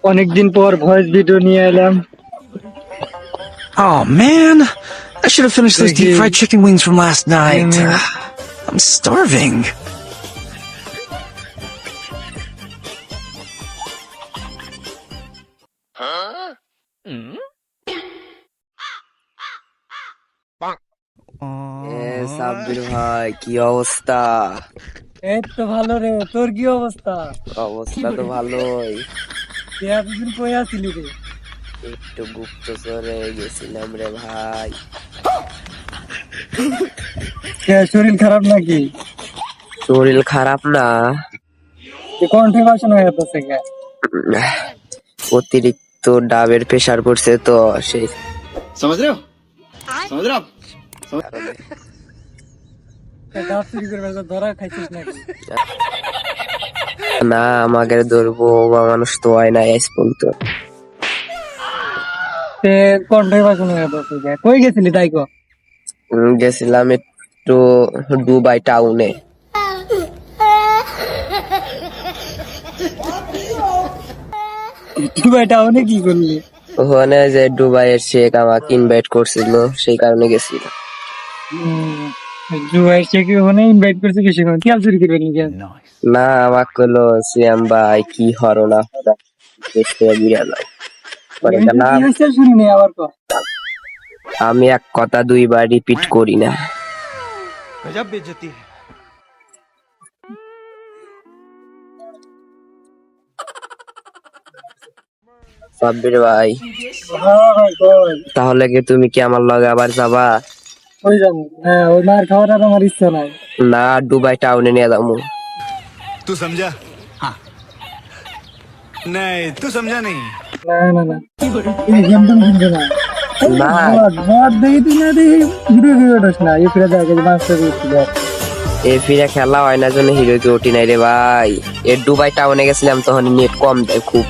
অনেকদিন পর voice video নিয়ে এলাম। Oh man, I should have finished those deep Okay. fried chicken wings from last night. I'm starving. Sabbir ভাই কি অবস্থা? এই তো ভালো রে, তোর কি অবস্থা? অবস্থা তো ভালোই। তুই এতদিন কই আছিলি রে? একটু গুপ্তচরে গেছিলাম রে ভাই। শরীর খারাপ নাকি? শরীর খারাপ না, কন্ট্রিবিউশন হয়ে যাচ্ছে কে? অতিরিক্ত ডাবের প্রেসার পড়ছে তো সেই কারণে। ডাব চুরি করে ধরা খাইছিস নাকি? না আমাকে ধরবো বা মানুষ তো হয় না আজ পর্যন্ত। কন্ট্রিবিউশন হয়ে যাচ্ছে কে? কই গেছিলি তাই কো? গেছিলাম একটু দুবাই টাউনে। দুবাই টাউনে কি করলি? ওখানে যে দুবাইয়ের শেখ আমাকে ইনভাইট করছিল সেই কারণে গেছিলাম। দুবাই থেকে ওখানে ইনভাইট করছে কি সেখানে তেল চুরি করবে নাকি? না আমাকে কইলো সিয়াম ভাই কি হরো না দেখতে বুঝা যায়। পরে গেলাম। শুনি নেই আবার কো। আমি এক কথা দুইবার রিপিট করি না। गजब बेइज्जती है। সাব্বির ভাই হ্যাঁ ভাই কই? তাহলে কি তুমি কি আমার লগে আবার যাবা? ওই যাবো, হ্যাঁ ওই মার খাওয়ার আর আমার ইচ্ছা নাই। না দুবাই টাউনে নিয়ে যাবো। तू समझा? हाँ। नहीं, तू समझा नहीं। না না না এই গেম টেম খেলবে না। না মদ দেখি তুই না দেখি ভিডিও ভিডিওটাস না এই ফিরে যায় মাস্টার দিচ্ছিল। এ ফিরে খেলা হয় না জন্য হিরো কি উঠি নাই রে ভাই। এ দুবাই টাউনে গেছিলাম তখন নেট কম দেয় খুব।